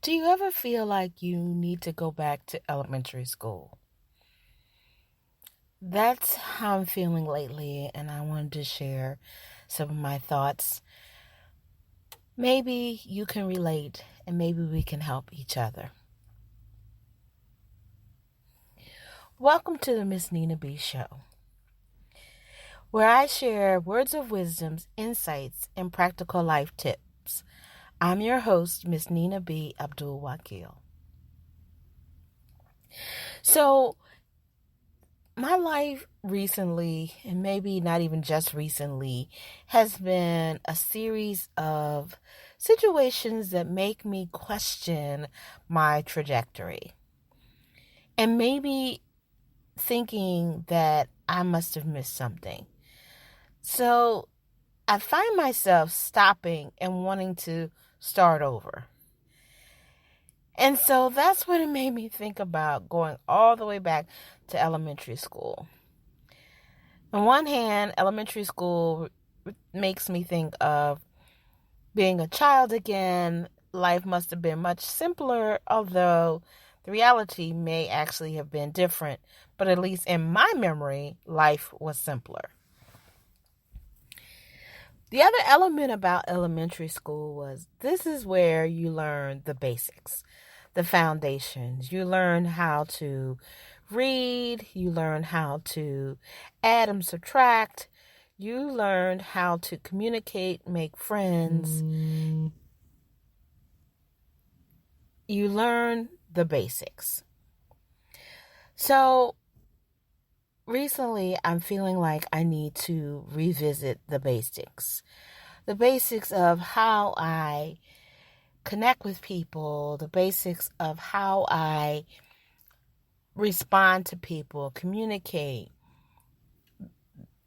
Do you ever feel like you need to go back to elementary school? That's how I'm feeling lately, and I wanted to share some of my thoughts. Maybe you can relate, and maybe we can help each other. Welcome to the Miss Nina B Show, where I share words of wisdom, insights, and practical life tips. I'm your host, Miss Nina B. Abdul-Wakeel. So, my life recently, and maybe not even just recently, has been a series of situations that make me question my trajectory. And maybe thinking that I must have missed something. So I find myself stopping and wanting to start over. And so that's what it made me think about going all the way back to elementary school. On one hand, elementary school makes me think of being a child again. Life must have been much simpler, although the reality may actually have been different. But at least in my memory, life was simpler. The other element about elementary school was this is where you learn the basics, the foundations. You learn how to read, you learn how to add and subtract, you learn how to communicate, make friends. You learn the basics. So recently, I'm feeling like I need to revisit the basics. The basics of how I connect with people, the basics of how I respond to people, communicate,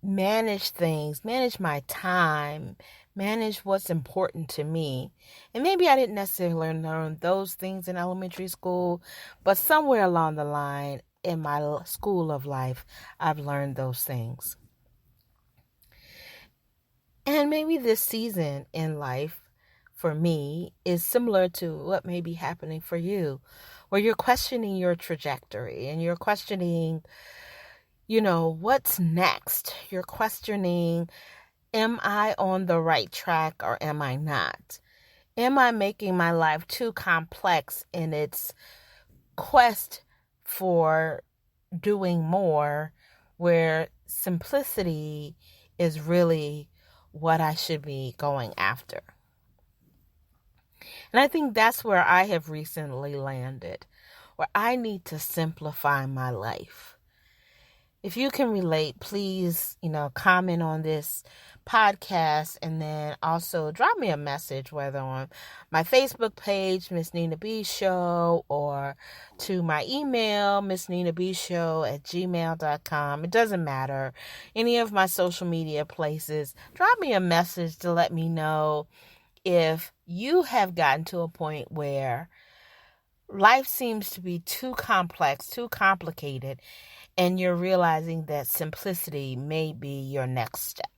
manage things, manage my time, manage what's important to me. And maybe I didn't necessarily learn those things in elementary school, but somewhere along the line in my school of life, I've learned those things. And maybe this season in life for me is similar to what may be happening for you, where you're questioning your trajectory and you're questioning, what's next? You're questioning, am I on the right track or am I not? Am I making my life too complex in its quest for doing more, where simplicity is really what I should be going after? And I think that's where I have recently landed, where I need to simplify my life. If you can relate, please, comment on this podcast and then also drop me a message, whether on my Facebook page, Miss Nina B Show, or to my email, missninabshow@gmail.com. It doesn't matter. Any of my social media places, drop me a message to let me know if you have gotten to a point where life seems to be too complex, too complicated, and you're realizing that simplicity may be your next step.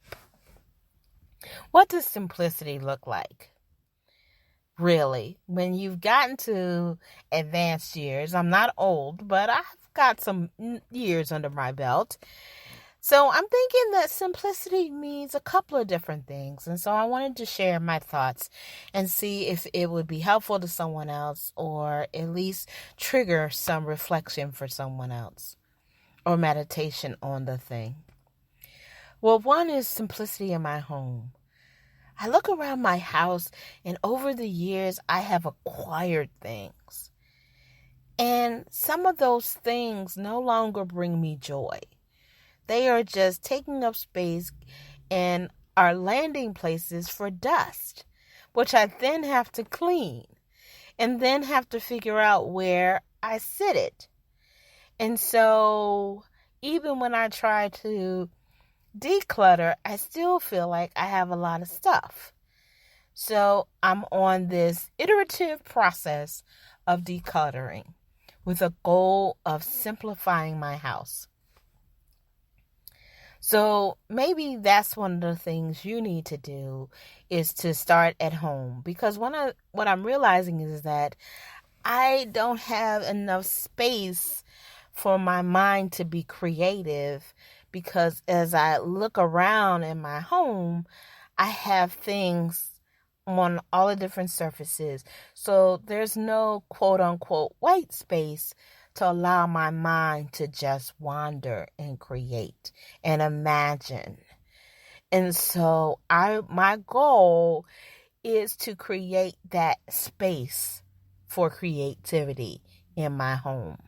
What does simplicity look like? Really, when you've gotten to advanced years, I'm not old, but I've got some years under my belt. So I'm thinking that simplicity means a couple of different things. And so I wanted to share my thoughts and see if it would be helpful to someone else or at least trigger some reflection for someone else or meditation on the thing. Well, one is simplicity in my home. I look around my house and over the years I have acquired things. And some of those things no longer bring me joy. They are just taking up space and are landing places for dust, which I then have to clean and then have to figure out where I sit it. And so even when I try to declutter, I still feel like I have a lot of stuff. So I'm on this iterative process of decluttering with a goal of simplifying my house. So maybe that's one of the things you need to do, is to start at home. Because what I'm realizing is that I don't have enough space for my mind to be creative, because as I look around in my home, I have things on all the different surfaces. So there's no quote unquote white space to allow my mind to just wander and create and imagine. And so my goal is to create that space for creativity in my home,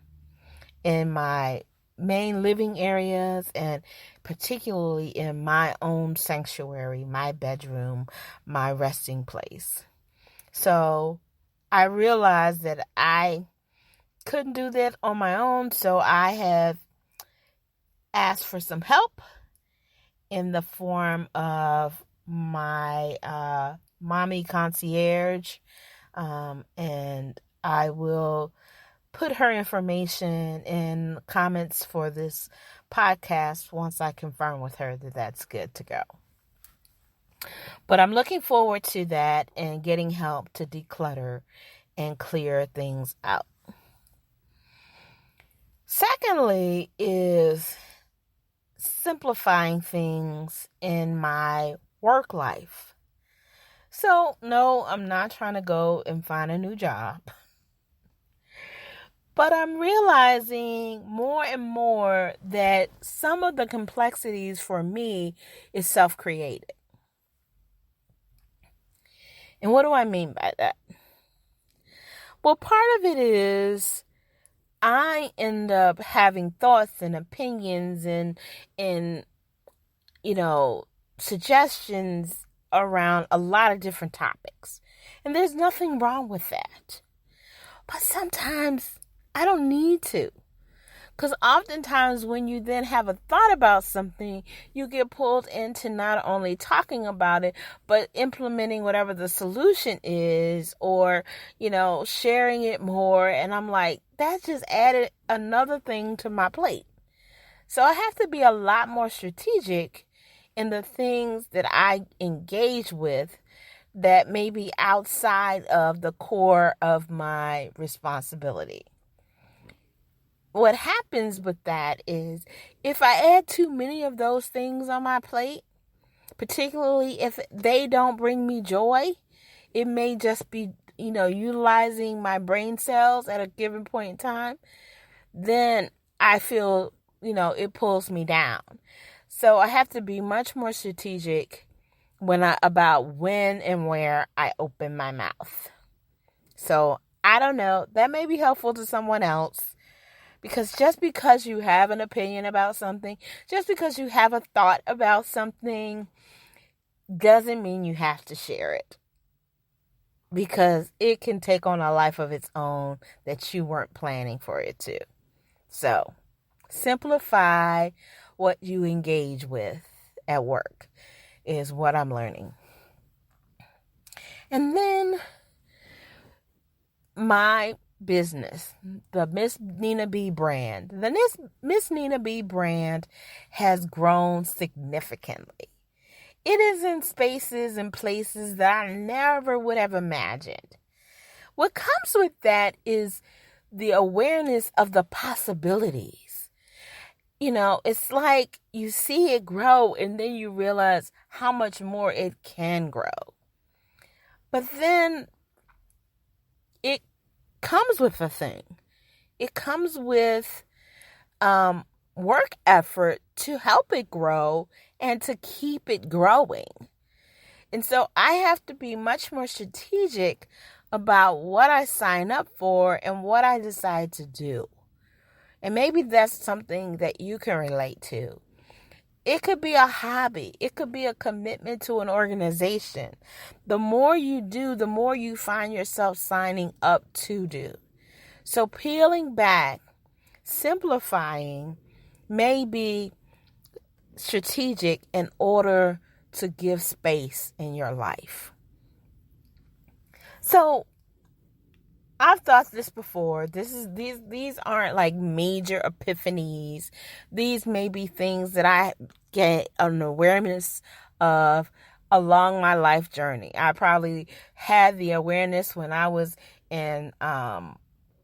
in my main living areas, and particularly in my own sanctuary, my bedroom, my resting place. So I realized that I couldn't do that on my own, so I have asked for some help in the form of my mommy concierge, and I will put her information in comments for this podcast once I confirm with her that that's good to go. But I'm looking forward to that and getting help to declutter and clear things out. Secondly is simplifying things in my work life. So, no, I'm not trying to go and find a new job. But I'm realizing more and more that some of the complexities for me is self-created. And what do I mean by that? Well, part of it is I end up having thoughts and opinions and suggestions around a lot of different topics. And there's nothing wrong with that. But sometimes I don't need to. Because oftentimes when you then have a thought about something, you get pulled into not only talking about it, but implementing whatever the solution is, or, sharing it more. And I'm like, that just added another thing to my plate. So I have to be a lot more strategic in the things that I engage with that may be outside of the core of my responsibility. What happens with that is if I add too many of those things on my plate, particularly if they don't bring me joy, it may just be, utilizing my brain cells at a given point in time, then I feel, it pulls me down. So I have to be much more strategic about when and where I open my mouth. So I don't know. That may be helpful to someone else. Because just because you have an opinion about something, just because you have a thought about something, doesn't mean you have to share it. Because it can take on a life of its own that you weren't planning for it to. So, simplify what you engage with at work is what I'm learning. And then my business, the Miss Nina B brand. The Miss Nina B brand has grown significantly. It is in spaces and places that I never would have imagined. What comes with that is the awareness of the possibilities. It's like you see it grow and then you realize how much more it can grow. But then it comes with a thing. It comes with work effort to help it grow and to keep it growing. And so I have to be much more strategic about what I sign up for and what I decide to do. And maybe that's something that you can relate to. It could be a hobby. It could be a commitment to an organization. The more you do, the more you find yourself signing up to do. So peeling back, simplifying may be strategic in order to give space in your life. So I've thought this before. These aren't like major epiphanies. These may be things that I get an awareness of along my life journey. I probably had the awareness when I was in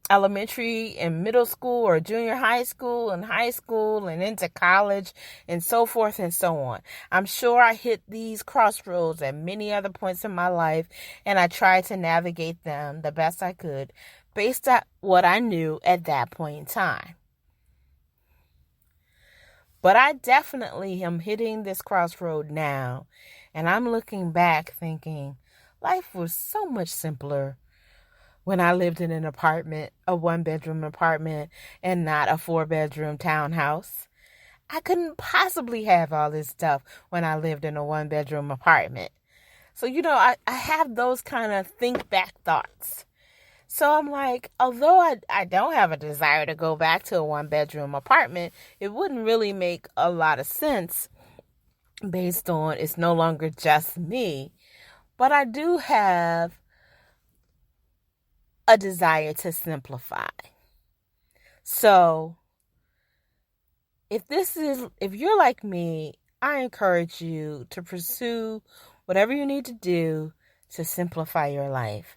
elementary and middle school, or junior high school and into college, and so forth and so on. I'm sure I hit these crossroads at many other points in my life, and I tried to navigate them the best I could based on what I knew at that point in time. But I definitely am hitting this crossroad now, and I'm looking back thinking life was so much simpler when I lived in an apartment, a 1-bedroom apartment, and not a 4-bedroom townhouse. I couldn't possibly have all this stuff when I lived in a 1-bedroom apartment. So, I have those kind of think back thoughts. So I'm like, although I don't have a desire to go back to a 1-bedroom apartment, it wouldn't really make a lot of sense based on it's no longer just me. But I do have a desire to simplify. So if you're like me, I encourage you to pursue whatever you need to do to simplify your life.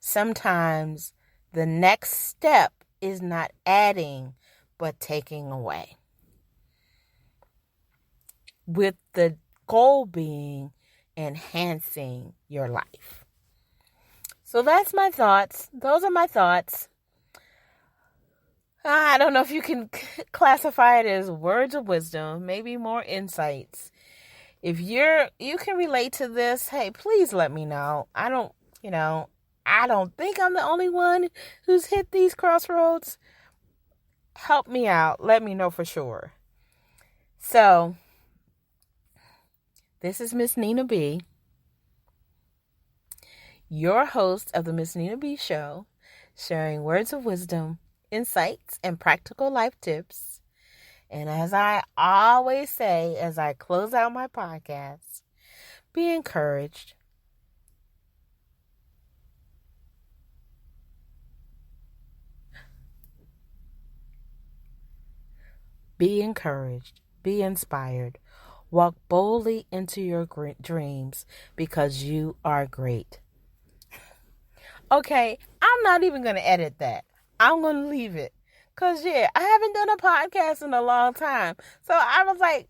Sometimes the next step is not adding, but taking away, with the goal being enhancing your life. So that's my thoughts. Those are my thoughts. I don't know if you can classify it as words of wisdom, maybe more insights. If you can relate to this, hey, please let me know. I don't think I'm the only one who's hit these crossroads. Help me out. Let me know for sure. So, this is Miss Nina B, your host of the Miss Nina B Show, sharing words of wisdom, insights, and practical life tips. And as I always say, as I close out my podcast, be encouraged. Be encouraged. Be inspired. Walk boldly into your dreams because you are great. Okay, I'm not even going to edit that. I'm going to leave it. Because, I haven't done a podcast in a long time. So I was like,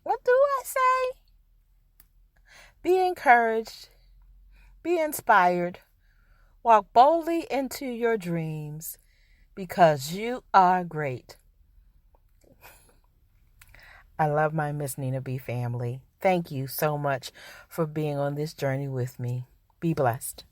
what do I say? Be encouraged. Be inspired. Walk boldly into your dreams because you are great. I love my Miss Nina B family. Thank you so much for being on this journey with me. Be blessed.